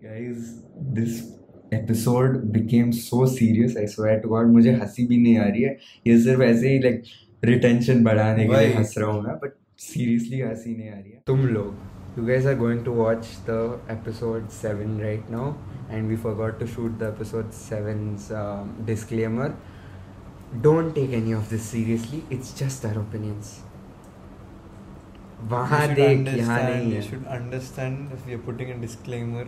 Guys, this episode became so serious. I swear to God, मुझे हंसी भी नहीं आ रही है. ये सिर्फ ऐसे ही like retention बढ़ाने के लिए हंस रहा हूँ मैं, but seriously हंसी नहीं आ रही है. तुम लोग, you guys are going to watch the episode 7 right now, and we forgot to shoot the episode 7's disclaimer. Don't take any of this seriously. It's just our opinions. वहाँ देख यहाँ नहीं है. You should understand if we are putting a disclaimer.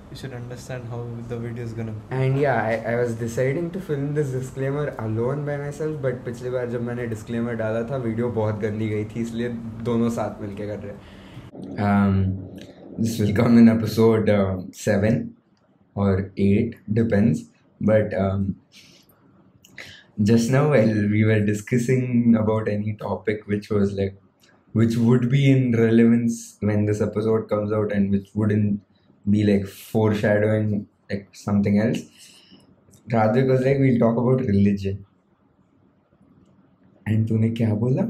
You should understand how the video is gonna be. And yeah, I was deciding to film this disclaimer alone by myself, but पिछली बार जब मैंने disclaimer डाला था video बहुत गंदी गई थी, इसलिए दोनों साथ मिलके कर रहे हैं. This will come in episode 7 or 8 depends, but just now while we were discussing about any topic which would be in relevance when this episode comes out and which wouldn't be like foreshadowing like something else. Radhik was like, we'll talk about religion. And तूने क्या बोला?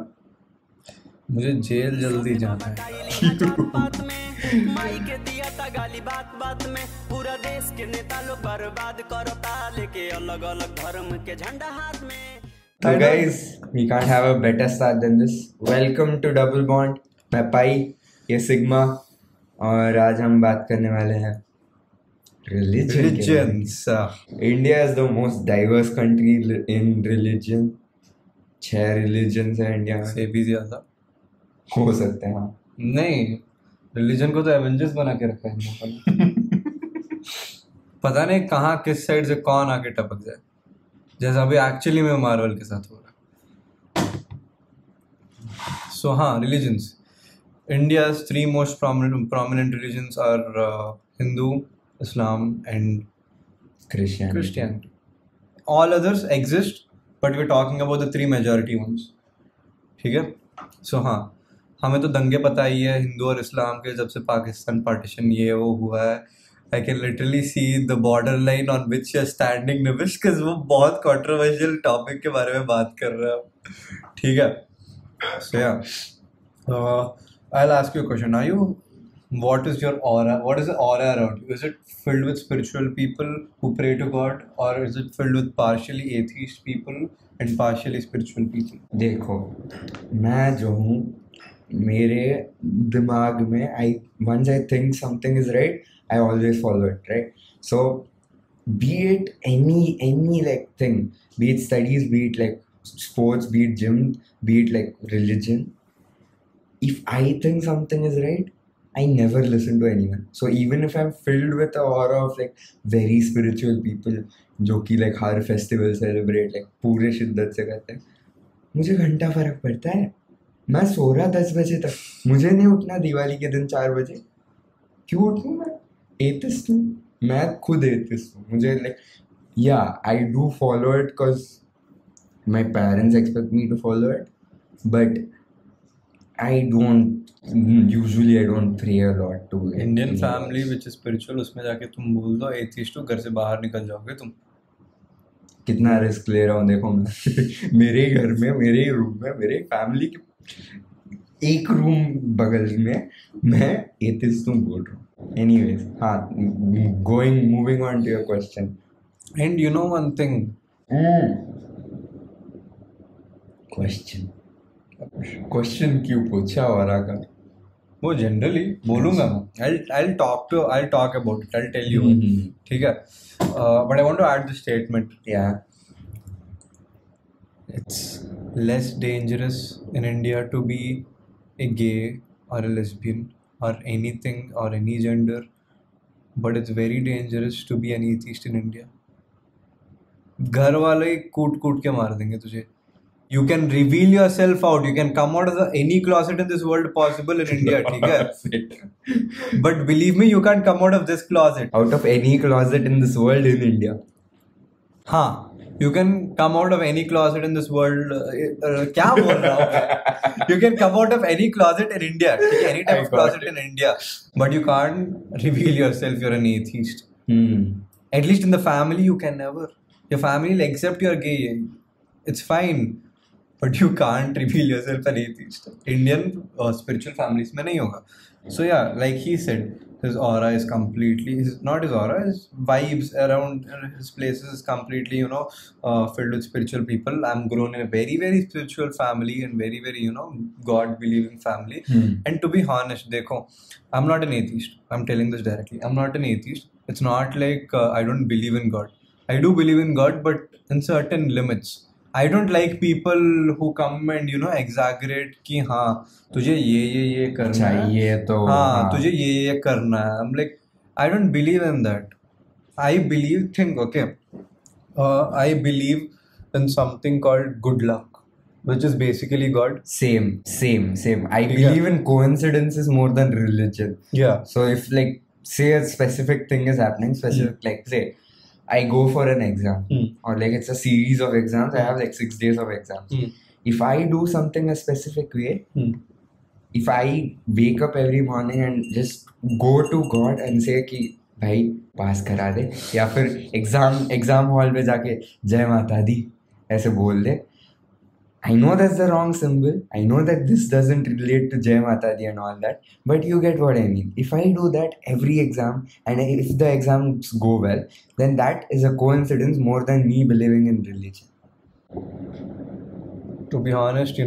मुझे jail जल्दी जाना है. So guys, we can't have a better start than this. Welcome to Double Bond. मैं पाई, ये sigma, और आज हम बात करने वाले हैं Religions. India is the most diverse country in religion. 6 religions है इंडिया में. से भी ज्यादा हो सकते हैं. हाँ. नहीं, रिलीजन को तो एवेंजर्स बना के रखा है इन लोगों ने. पता नहीं कहाँ किस साइड से कौन आके टपक जाए, जैसा अभी एक्चुअली में मार्वल के साथ हो रहा है. सो हाँ, religions. India's 3 most prominent religions are Hindu, Islam, and Christianity. All others exist, but we're talking about the 3 majority ones. ठीक है? So हाँ, हमें तो दंगे पता ही है हिंदू और इस्लाम के, जब से पाकिस्तान पार्टीशन ये वो हुआ है. I can literally see the borderline on which you're standing, Nivish, because वो बहुत controversial topic के बारे में बात कर रहा है. ठीक है? So yeah. I'll ask you a question. What is your aura? What is the aura around you? Is it filled with spiritual people who pray to God, or is it filled with partially atheist people and partially spiritual people? देखो, मैं जो हूँ, मेरे दिमाग में once I think something is right, I always follow it, right? So be it any like thing, be it studies, be it like sports, be it gym, be it like religion. If I think something is right, I never listen to anyone. So even if I'm filled with an aura of like very spiritual people, जो कि like हर festival celebrate like पूरे शिद्दत से करते हैं, मुझे घंटा फर्क पड़ता है. मैं सो रहा 10 बजे तक, मुझे नहीं उठना दिवाली के दिन 4 बजे. क्यों उठूँ मैं? एथिस्ट हूँ मैं, खुद एथिस्ट हूँ. मुझे like yeah, I do follow it because my parents expect me to follow it, but I don't pray a lot to Indian family which is spiritual, उसमें जाके तुम बोल दो एथिस्ट हो, घर से बाहर निकल जाओगे तुम. कितना रिस्क ले रहा हूँ देखो मैं. मेरे घर में, मेरे ही रूम में, मेरे फैमिली के एक रूम बगल में मैं एथिस्ट हूँ बोल रहा हूँ. Anyways, हाँ, moving on to your question. And you know one thing. Question क्यों पूछा और का? वो जनरली बोलूँगा मैं. I'll talk about it. I'll tell you. ठीक है? But I want to add the statement. Yeah. It's less dangerous in India to be a gay or a lesbian or anything or any gender, but it's very dangerous to be an atheist in India. घर वाले कूट के मार देंगे तुझे. You can reveal yourself out. You can come out of any closet in this world possible in India. ठीक है? But believe me, you can't come out of this closet. Out of any closet in this world in India. हाँ, you can come out of any closet in this world. क्या बोल रहा हूँ? You can come out of any closet in India. Any type of closet in India. But you can't reveal yourself. You're an atheist. At least in the family, you can never. Your family will accept you're gay. It's fine. But you can't reveal yourself an atheist. Indian spiritual families में नहीं होगा. So yeah, like he said, his aura is completely not his aura, his vibes around his places is completely, filled with spiritual people. I'm grown in a very, very spiritual family and very, very, God believing family. And to be honest, dekho, I'm not an atheist. I'm telling this directly. I'm not an atheist. It's not like I don't believe in God. I do believe in God, but in certain limits. I don't like people who come and exaggerate कि हाँ तुझे ये करना है, चाहिए तो हाँ तुझे ये करना है. I'm like, I don't believe in that. I believe in something called good luck, which is basically God. Same. I believe in coincidences more than religion. Yeah. So if like say a specific thing is happening, like say I go for an exam or like it's a series of exams, I have like 6 days of exams. If I do something a specific way, if I wake up every morning and just go to God and say कि भाई पास करा दे, या फिर exam hall में जाके जय माता दी ऐसे बोल दे, I know that's the wrong symbol. I know that this doesn't relate to Jai Mata Di and all that, but you get what I mean. If I do that every exam and if the exams go well, then that is a coincidence more than me believing in religion. To be honest,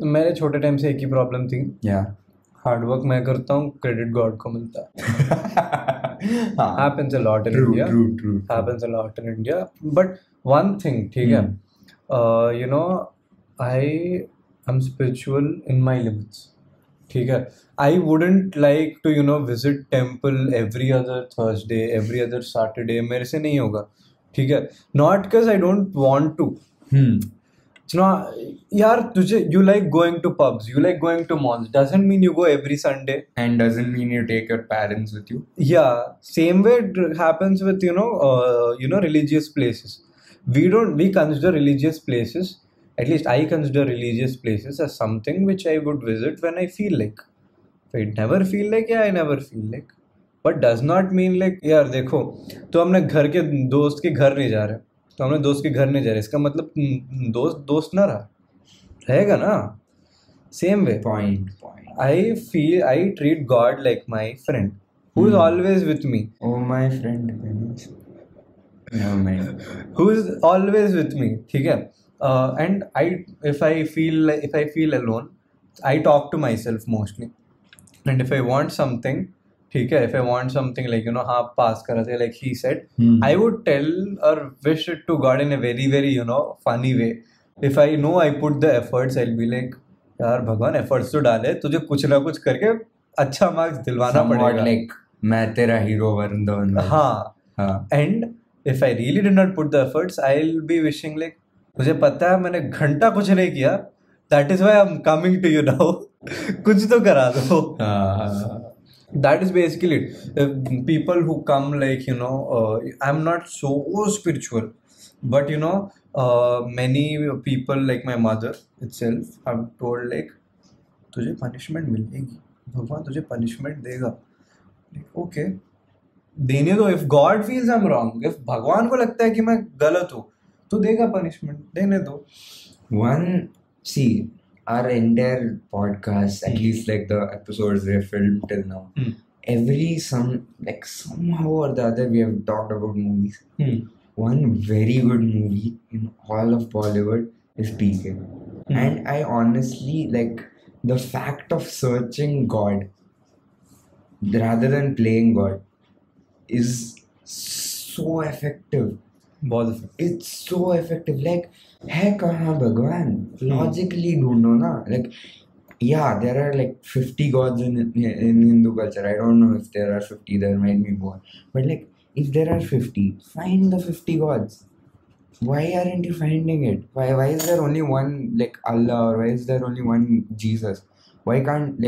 मेरे छोटे time से एक ही problem थी. Yeah. Hard work मैं करता हूँ, credit God को मिलता है. Happens a lot in India. True. Happens a lot in India. But one thing, ठीक है. I am spiritual in my limits. ठीक है. I wouldn't like to visit temple every other Thursday, every other Saturday. मेरे से नहीं होगा. ठीक है. Not because I don't want to. यार तुझे you like going to pubs, you like going to malls. Doesn't mean you go every Sunday. And doesn't mean you take your parents with you. Yeah. Same way it happens with religious places. We consider religious places, at least I consider religious places as something which I would visit when I feel like. If I never feel like, I never feel like. But does not mean like, यार देखो, तो हमने घर के दोस्त के घर नहीं जा रहे, इसका मतलब दोस्त ना रहेगा ना. Same way. Point. I treat God like my friend who is always with me. Oh, my friend. No, man. Who is always with me, ठीक है. And if I feel alone, I talk to myself mostly. And if I want something, ठीक है, if I want something like हाँ pass करा थे, like he said, I would tell or wish it to God in a very, very funny way. If I know I put the efforts, I'll be like, यार भगवान efforts तो डाले, तुझे कुछ ना कुछ करके अच्छा मार्क्स दिलवाना पड़ेगा. Like मैं तेरा हीरो वरुण धवन. हाँ. And if I really did not put the efforts, I'll be wishing like, मुझे पता है मैंने घंटा कुछ नहीं किया, that is why I'm coming to you now. कुछ तो करा दो. That is basically it. People who come like I'm not so spiritual, but many people like my mother itself have told like तुझे punishment मिलेगी, भगवान तुझे punishment देगा. Like okay, देने दो. If God feels I'm wrong, if भगवान को लगता है कि मैं गलत हूँ, तो देगा punishment, देने दो. Our entire podcast, at least like the episodes we have filmed till now, somehow or the other we have talked about movies. One very good movie in all of Bollywood is PK. And I honestly like the fact of searching God rather than playing God is so effective. It's so effective. Like, है कहाँ भगवान? Logically ढूंढो ना. Like, yeah, there are like 50 gods in Hindu culture. I don't know if there are 50. There might be more. But like, if there are 50, find the 50 gods. Why aren't you finding it? Why is there only one like Allah, or why is there only one Jesus? Why can't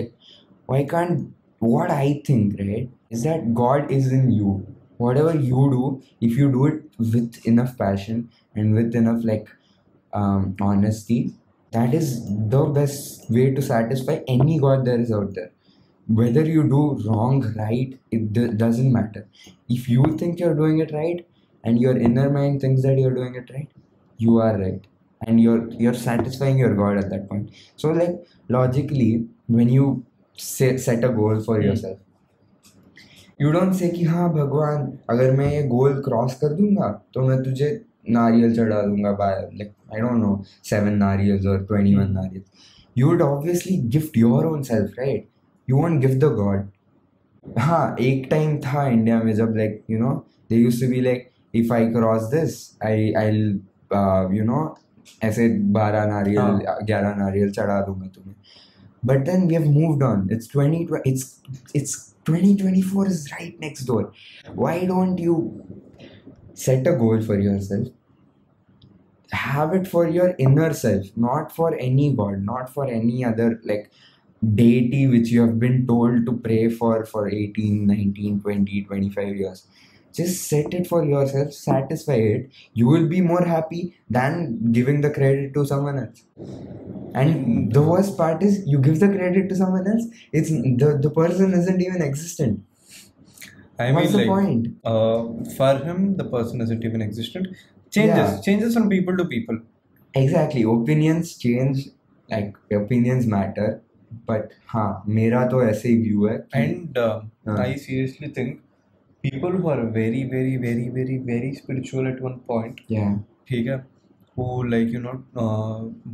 what I think, right, is that God is in you. Whatever you do, if you do it with enough passion and with enough like honesty, that is the best way to satisfy any God there is out there. Whether you do wrong, right, it doesn't matter. If you think you're doing it right and your inner mind thinks that you're doing it right, you are right, and you're satisfying your God at that point. So like logically, when you set a goal for yourself. You don't say कि हाँ भगवान अगर मैं ये गोल cross कर दूंगा तो मैं तुझे नारियल चढ़ा दूंगा by like I don't know 7 नारियल्स or 21 नारियल्स. You would obviously gift your own self, right? You won't give the god. हाँ एक टाइम था इंडिया में जब like you know they used to be like if I cross this I'll you know ऐसे 12 नारियल 11 नारियल चढ़ा दूंगा तुम्हें. But then we have moved on. It's 2024 is right next door. Why don't you set a goal for yourself? Have it for your inner self, not for any god, not for any other like deity which you have been told to pray for 18, 19, 20, 25 years. Just set it for yourself, satisfy it. You will be more happy than giving the credit to someone else. And the worst part is you give the credit to someone else, it's the person isn't even existent. I What's mean, the like, point? for him, the person isn't even existent. Yeah. Changes from people to people. Exactly. Opinions change, like opinions matter. But हाँ मेरा तो ऐसे ही view है कि And I seriously think people who are very, very, very, very, very spiritual at one point, yeah, ठीक है, who like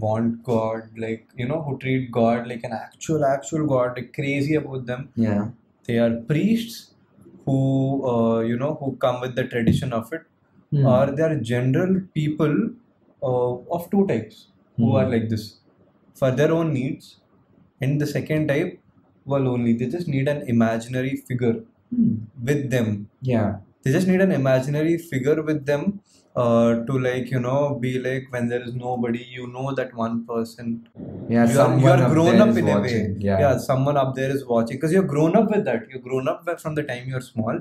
want God, like who treat God like an actual God, like crazy about them. yeah, They are priests who who come with the tradition of it, or they are general people of two types who are like this for their own needs, and the second type, well, only they just need an imaginary figure with them. yeah, They just need an imaginary figure with them to like be like when there is nobody, that one person. yeah. You are up grown there up is in a way. watching. Yeah. Someone up there is watching because you're grown up with that. You're grown up from the time you're small.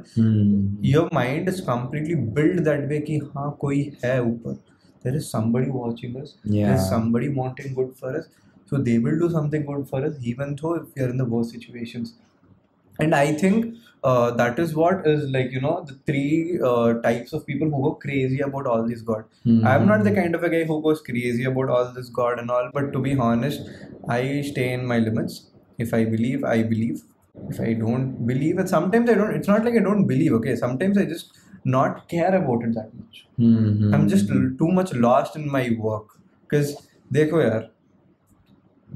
Your mind is completely built that way कि हाँ कोई है ऊपर. There is somebody watching us. Yeah. There is somebody wanting good for us. So they will do something good for us even though if we are in the worst situations. And I think that is what is like the three types of people who go crazy about all these god. I'm not the kind of a guy who goes crazy about all this god and all, but to be honest, I stay in my limits. If I believe, I believe. If I don't believe, and sometimes I don't, it's not like I don't believe, okay, sometimes I just not care about it that much. I'm just too much lost in my work. Because देखो यार,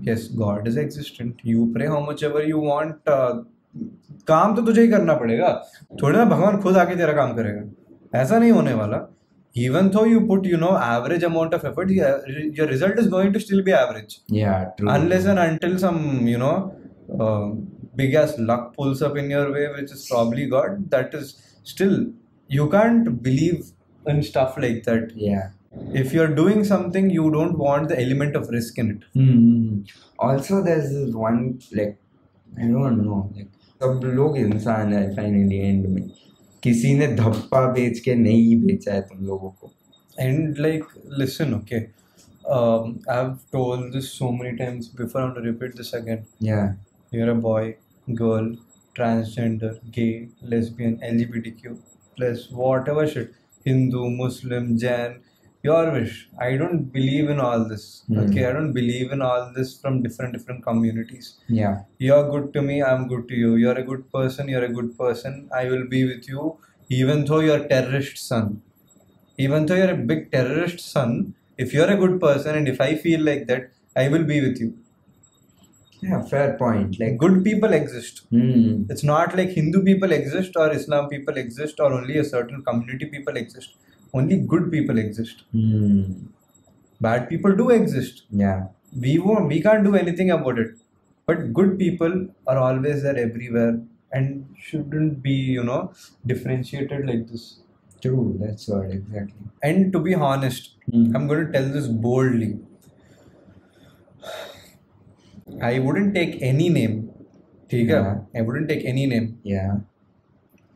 yes, God is existent. You pray how much ever you want. काम तो तुझे ही करना पड़ेगा. थोड़ी ना भगवान खुद आके तेरा काम करेगा. ऐसा नहीं होने वाला. Even though you put average amount of effort, your result is going to still be average. Yeah, true. Unless and until some big ass luck pulls up in your way, which is probably God. That is still, you can't believe in stuff like that. Yeah. If you're doing something, you don't want the element of risk in it. Also, there's this one, like, I don't know, like, सब लोग इंसान है finally and में. किसी ने धप्पा बेच के नहीं बेचा है तुम लोगों को. And like, listen, okay, I've told this so many times before. I'm going to repeat this again. Yeah. You're a boy, girl, transgender, gay, lesbian, LGBTQ, plus whatever shit, Hindu, Muslim, Jain, your wish. I don't believe in all this. Okay, I don't believe in all this from different communities. Yeah. You're good to me, I'm good to you. You're a good person, you're a good person. I will be with you, even though you're a terrorist son. Even though you're a big terrorist son, if you're a good person and if I feel like that, I will be with you. Yeah, fair point. Like, good people exist. It's not like Hindu people exist or Islam people exist or only a certain community people exist. Only good people exist. Bad people do exist. Yeah. We can't do anything about it. But good people are always there everywhere and shouldn't be, differentiated like this. True, that's what exactly. And to be honest, I'm going to tell this boldly. I wouldn't take any name. Yeah. I wouldn't take any name. Yeah.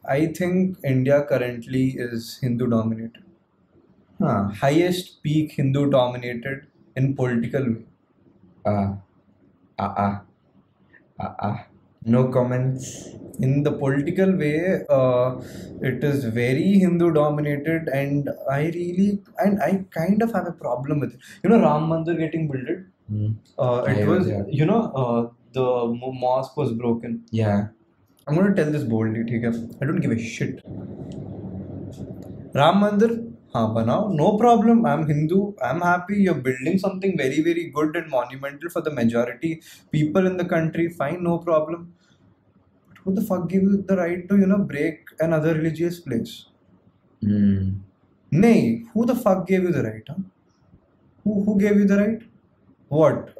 I think India currently is Hindu dominated. Highest peak Hindu dominated in political way. No comments. In the political way, it is very Hindu dominated, and I kind of have a problem with it. Ram Mandir getting built. It was, the mosque was broken. Yeah. I'm going to tell this boldly, ठीक है? I don't give a shit. Ram Mandir, हाँ बनाओ, no problem. I'm Hindu. I'm happy. You're building something very, very good and monumental for the majority people in the country. Fine, no problem. But who the fuck gave you the right to, break another religious place? Nay, who the fuck gave you the right? Huh? Who gave you the right? What?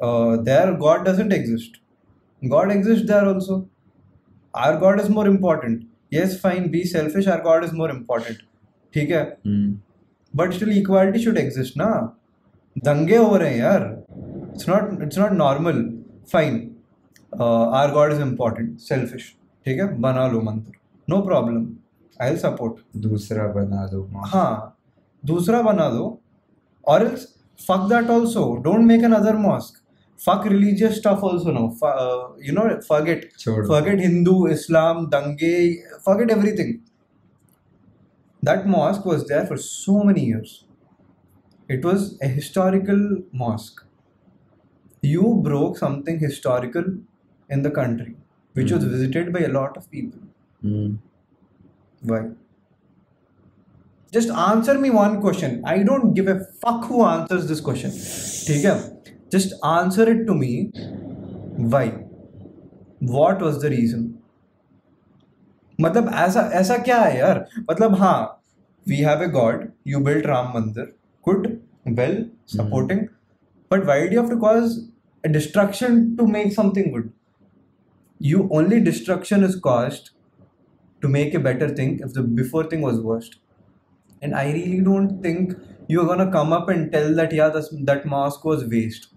There, God doesn't exist. God exists there also. Our God is more important. Yes, fine, be selfish. Our God is more important. ठीक है? But still equality should exist, ना? दंगे हो रहे हैं यार. It's not normal. Fine. Our God is important. Selfish. ठीक है? बना लो मंदिर. No problem. I'll support. दूसरा बना दो. हाँ, दूसरा बना दो. Or else fuck that also. Don't make another mosque. Fuck religious stuff also now. Forget Hindu, Islam, dange, forget everything. That mosque was there for so many years. It was a historical mosque. You broke something historical in the country, which was visited by a lot of people. Why? Just answer me one question. I don't give a fuck who answers this question. ठीक है? Just answer it to me. Why? What was the reason? मतलब ऐसा क्या है यार? मतलब हाँ, we have a God. You built Ram Mandir. Good, well, supporting. But why do you have to cause a destruction to make something good? Only destruction is caused to make a better thing if the before thing was worst. And I really don't think you're gonna come up and tell that that mosque was waste.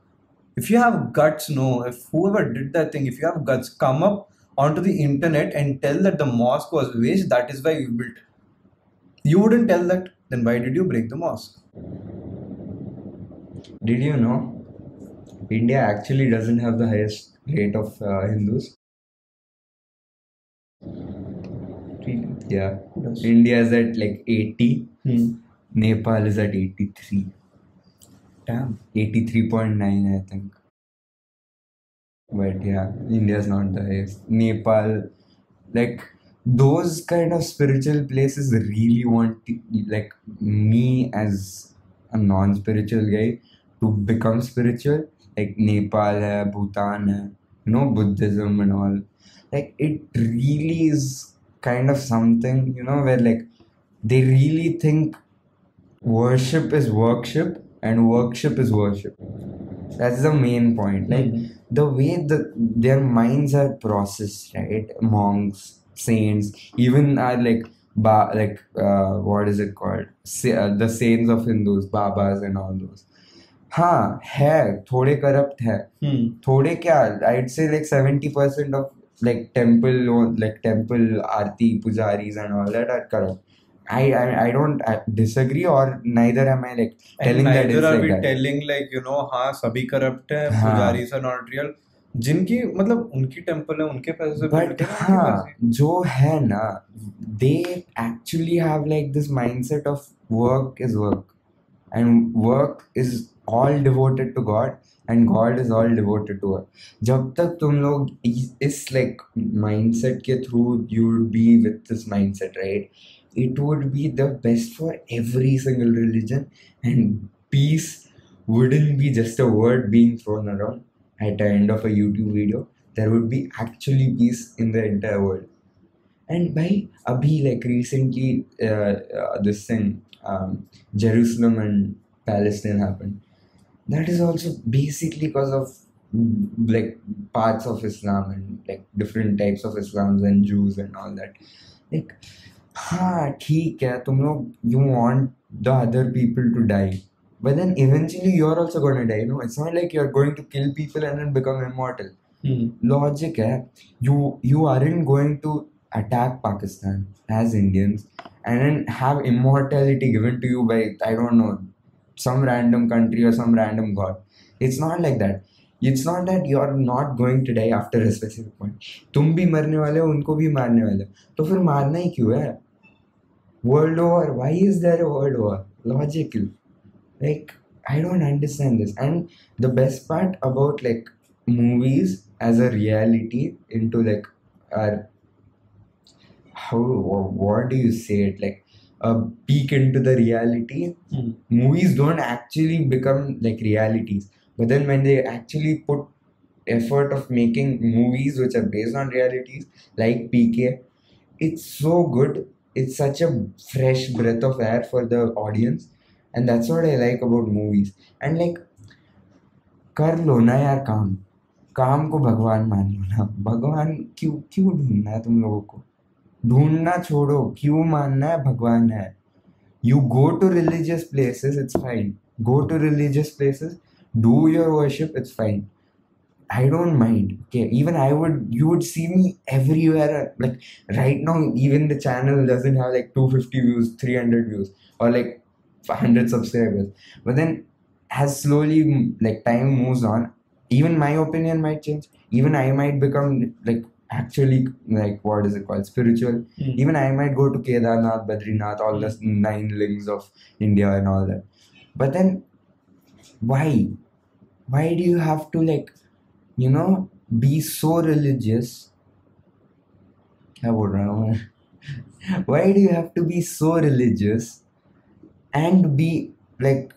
If you have guts, no. If whoever did that thing, if you have guts, come up onto the internet and tell that the mosque was waste. That is why you built. You wouldn't tell that. Then why did you break the mosque? Did you know India actually doesn't have the highest rate of Hindus? Really? Yeah. India is at like 80. Nepal is at 83. Damn. 83.9, I think. But yeah, India is not the highest. Nepal, like those kind of spiritual places really want like me as a non-spiritual guy to become spiritual. Like Nepal hai, Bhutan hai, Buddhism and all. Like it really is kind of something, where like they really think worship is worship and worship is worship. That's the main point. Like the way their minds are processed, right? Monks, saints, even are like what is it called? The saints of Hindus, Babas and all those. हाँ है थोड़े corrupt है थोड़े क्या I'd say like 70% of like temple aarti pujaris and all that are corrupt. I don't disagree or neither am I like telling that it's neither are like we that. telling like हाँ सभी corrupt है pujaris are not real. जिनकी मतलब उनकी temple है उनके पैसे से But हाँ जो है ना they actually have like this mindset of work is work and work is all devoted to God and God is all devoted to her. जब तक तुम लोग इस like mindset के through you would be with this mindset, right? It would be the best for every single religion and peace wouldn't be just a word being thrown around at the end of a YouTube video. There would be actually peace in the entire world. And by abhi like recently this thing Jerusalem and Palestine happened. That is also basically because of like parts of Islam and like different types of Islams and Jews and all that. Like, हाँ ठीक है तुम लोग you want the other people to die, but then eventually you're also gonna die. No, it's not like you're going to kill people and then become immortal. Logic है you aren't going to attack Pakistan as Indians and then have immortality given to you by I don't know some random country or some random god. It's not like that. It's not that you're not going to die after a specific point. तुम भी मरने वाले हो उनको भी मारने वाले हो तो फिर मारना ही क्यों है? World war, why is there a world war? Logical. Like I don't understand this. And the best part about like movies as a reality into like our what do you say it, like a peek into the reality. Movies don't actually become like realities, but then when they actually put effort of making movies which are based on realities like PK, it's so good. It's such a fresh breath of air for the audience, and that's what I like about movies. And like, कर लो ना यार काम, काम को भगवान मान लो ना। भगवान क्यों क्यों ढूंढना है तुम लोगों को? ढूंढना छोड़ो, क्यों मानना है भगवान है? You go to religious places, it's fine. Go to religious places, do your worship, it's fine. I don't mind. Okay, even you would see me everywhere. Like right now, even the channel doesn't have like 250 views, 300 views, or like 100 subscribers. But then, as slowly like time moves on, even my opinion might change. Even I might become like actually like what is it called, spiritual. Even I might go to Kedarnath, Badrinath, all the 9 links of India and all that. But then, why? Why do you have to like, be so religious? क्या बोल रहा हूँ मैं? Why do you have to be so religious and be like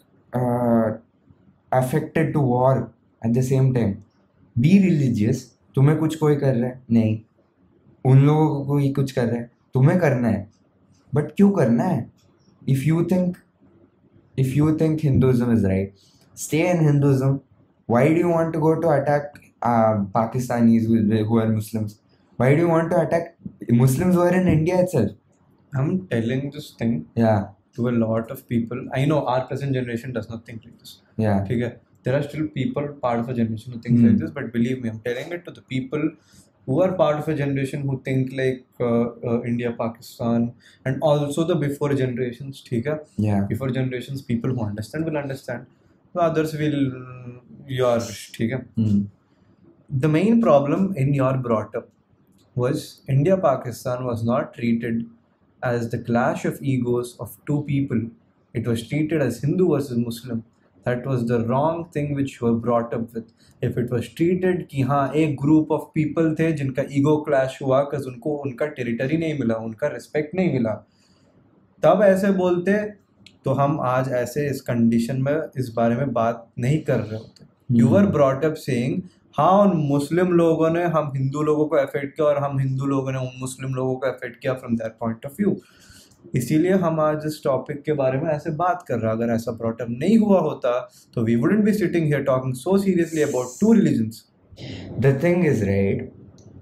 affected to war at the same time? Be religious. तुम्हें कुछ कोई कर रहा है नहीं, उन लोगों को कोई कुछ कर रहा है, तुम्हें करना है, बट क्यों करना है? If you think Hinduism is right, stay in Hinduism. Why do you want to go to attack Pakistanis who are Muslims? Why do you want to attack Muslims who are in India itself? I'm telling this thing to a lot of people. I know our present generation does not think like this. Yeah. Okay? There are still people part of a generation who think like this, but believe me, I'm telling it to the people who are part of a generation who think like India, Pakistan, and also the before generations. Okay? Yeah. Before generations, people who understand will understand. The others will your wish. Okay? The main problem in your brought up was India Pakistan was not treated as the clash of egos of two people. It was treated as Hindu versus Muslim. That was the wrong thing which you were brought up with. If it was treated कि हाँ एक group of people थे जिनका ego clash हुआ because उनको उनका territory नहीं मिला, उनका respect नहीं मिला, तब ऐसे बोलते तो हम आज ऐसे इस condition में इस बारे में बात नहीं कर रहे होते. You were brought up saying हाँ उन मुस्लिम लोगों ने हम हिंदू लोगों को अफेक्ट किया और हम हिंदू लोगों ने उन मुस्लिम लोगों को अफेक्ट किया from that point of view. इसीलिए हम आज इस टॉपिक के बारे में ऐसे बात कर रहे हैं. अगर ऐसा ब्रॉट अप नहीं हुआ होता तो we wouldn't be sitting here talking so seriously about two religions. The thing is, right,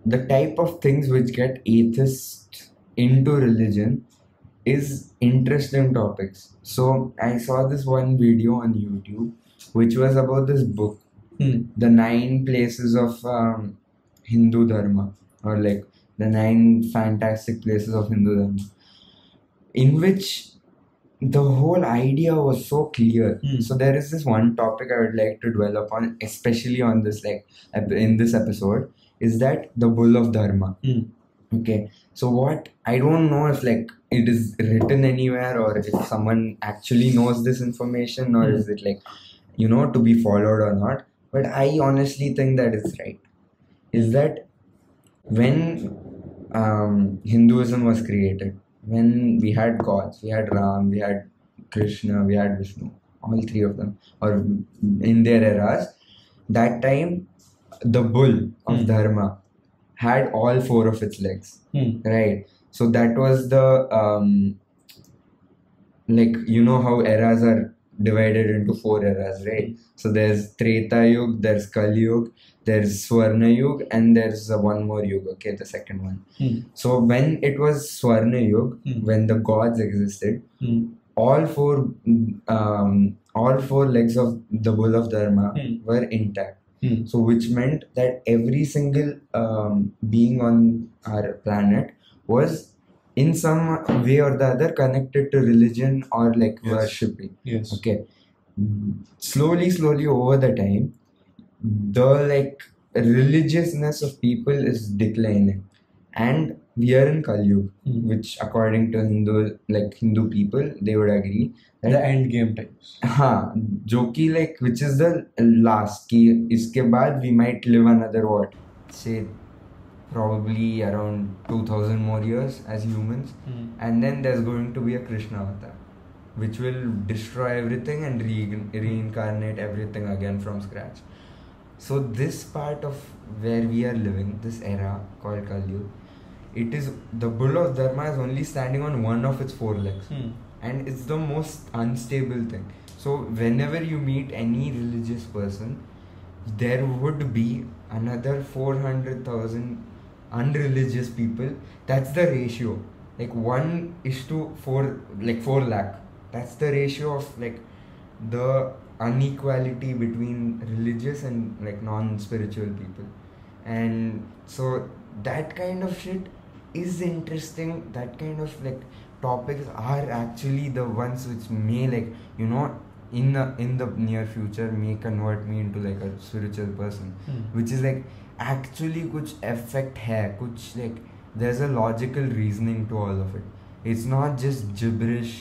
the type of things which get atheists into religion is interesting topics. So I saw this one video on YouTube which was about this book, the 9 places of Hindu Dharma, or like the 9 fantastic places of Hindu Dharma, in which the whole idea was so clear. So there is this one topic I would like to dwell upon, especially on this, like in this episode, is that the bull of Dharma. Okay, so what, I don't know if like it is written anywhere or if someone actually knows this information, or is it like, to be followed or not, but I honestly think that it's right. Is that when Hinduism was created, when we had gods, we had Ram, we had Krishna, we had Vishnu, all 3 of them, or in their eras, that time the bull of Dharma had all 4 of its legs, right? So that was the like, how eras are divided into 4 eras, right? So there's Treta Yuga, there's Kali Yuga, there's Swarna Yuga, and there's one more Yuga, okay, the second one. So when it was Swarna Yuga, when the gods existed, all 4 legs of the bull of Dharma were intact. So which meant that every single being on our planet was in some way or the other connected to religion or like worshipping. Yes. Okay. Slowly over the time, the like religiousness of people is declining, and we are in Kali Yuga, which according to Hindu people, they would agree that the end game times. जो कि like which is the last कि इसके बाद we might live another what say probably around 2000 more years as humans, and then there's going to be a Krishna avatar, which will destroy everything and reincarnate everything again from scratch. So this part of where we are living, this era called Kali Yuga, it is the bull of Dharma is only standing on one of its four legs, and it's the most unstable thing. So whenever you meet any religious person, there would be another 400,000 unreligious people. That's the ratio, like 1:4, like 4 lakh. That's the ratio of like the inequality between religious and like non-spiritual people. And so that kind of shit is interesting. That kind of like topics are actually the ones which may, like, you know, in the near future may convert me into like a spiritual person, which is like actually कुछ effect है, कुछ like there's a logical reasoning to all of it. It's not just gibberish.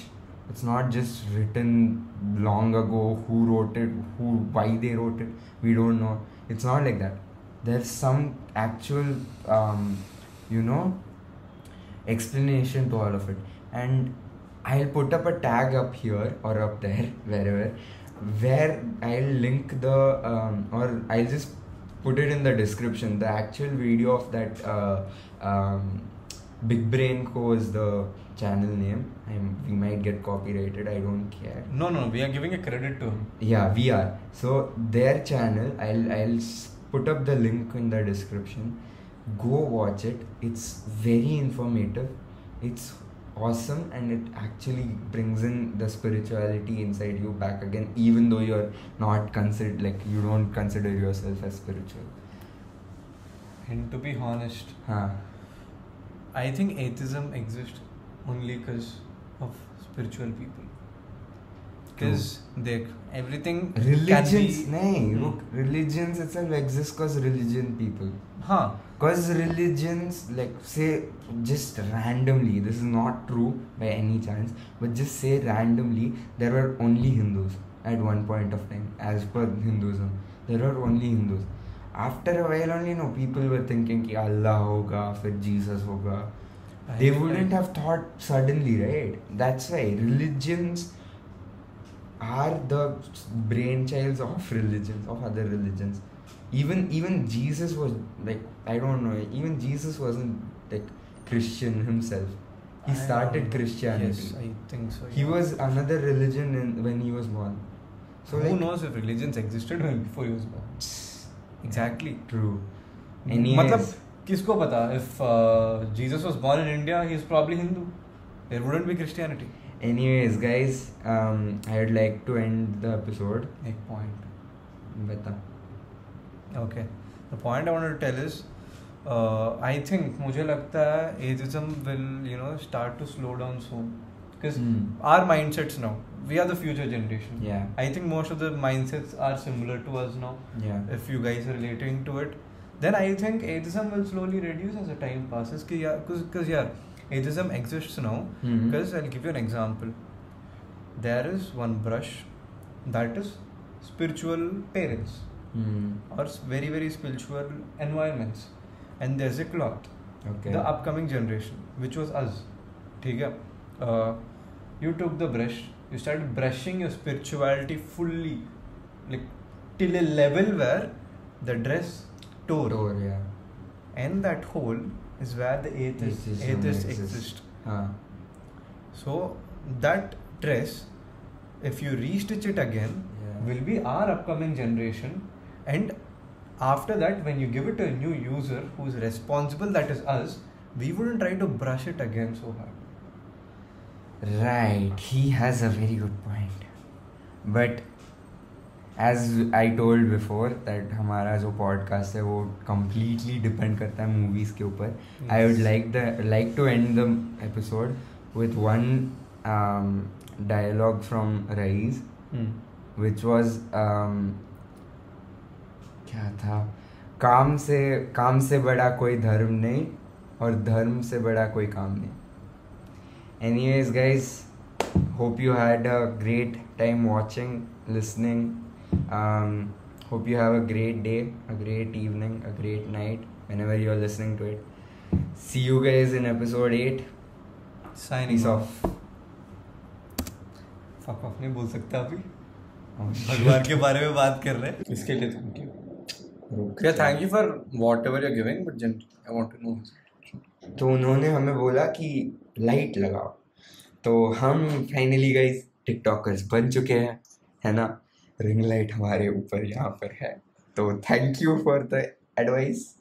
It's not just written long ago. Who wrote it? Why they wrote it? We don't know. It's not like that. There's some actual, you know, explanation to all of it. And I'll put up a tag up here or up there, wherever, where I'll link the, or I'll just put it in the description, the actual video of that Big Brain Co is the channel name. We might get copyrighted, I don't care. No, we are giving a credit to him. Yeah, we are. So their channel, I'll put up the link in the description. Go watch it. It's very informative. It's awesome, and it actually brings in the spirituality inside you back again, even though you're not considered, like, you don't consider yourself as spiritual. And to be honest, I think atheism exists only because of spiritual people. Because everything religions, can be... religions itself exists because religion people. Because religions, like, say, just randomly, this is not true by any chance, but just say randomly, there were only Hindus at one point of time, as per Hinduism. There were only Hindus. After a while only, people were thinking ki Allah hoga, fir Jesus hoga. They wouldn't have thought suddenly, right? That's why religions are the brainchilds of religions, of other religions. Even Jesus was like, I don't know, even Jesus wasn't like Christian himself. He started Christianity. Yes, I think so. Yeah. He was another religion when he was born. So who knows if religions existed when before he was born? Exactly. True. मतलब किसको पता? If Jesus was born in India, he is probably Hindu. There wouldn't be Christianity. Anyways, guys, I would like to end the episode. एक point. बता. Okay. The point I wanted to tell is, I think मुझे लगता है atheism will start to slow down soon, because our mindsets now, we are the future generation. Yeah. I think most of the mindsets are similar to us now. Yeah. If you guys are relating to it, then I think atheism will slowly reduce as the time passes. Because atheism exists now. Because I'll give you an example. There is one brush that is spiritual parents or very, very spiritual environments, and there's a cloth, the upcoming generation, which was us. You took the brush, you started brushing your spirituality fully, like till a level where the dress tore. Yeah. And that hole is where the atheists exist. So that dress, if you restitch it again, will be our upcoming generation. And after that, when you give it to a new user who is responsible, that is us, we wouldn't try to brush it again so hard. Right, he has a very good point. But as I told before that हमारा जो podcast है वो completely depend करता है movies के ऊपर. Yes. I would like to end the episode with one dialogue from Raiz, which was क्या था, काम से बड़ा कोई धर्म नहीं और धर्म से बड़ा कोई काम नहीं. Anyways, guys, hope you had a great time watching, listening. Hope you have a great day, a great evening, a great night, whenever you're listening to it. See you guys in episode 8. Signing Peace of. off. Fuck off नहीं बोल सकता अभी. भगवान के बारे में बात कर रहे हैं. इसके लिए थैंक यू. या thank you for whatever you're giving, but I want to know. तो उन्होंने हमें बोला कि लाइट लगाओ, तो हम फाइनली गाइस टिकटॉकर्स बन चुके हैं, है ना. रिंग लाइट हमारे ऊपर यहाँ पर है, तो thank you for the advice.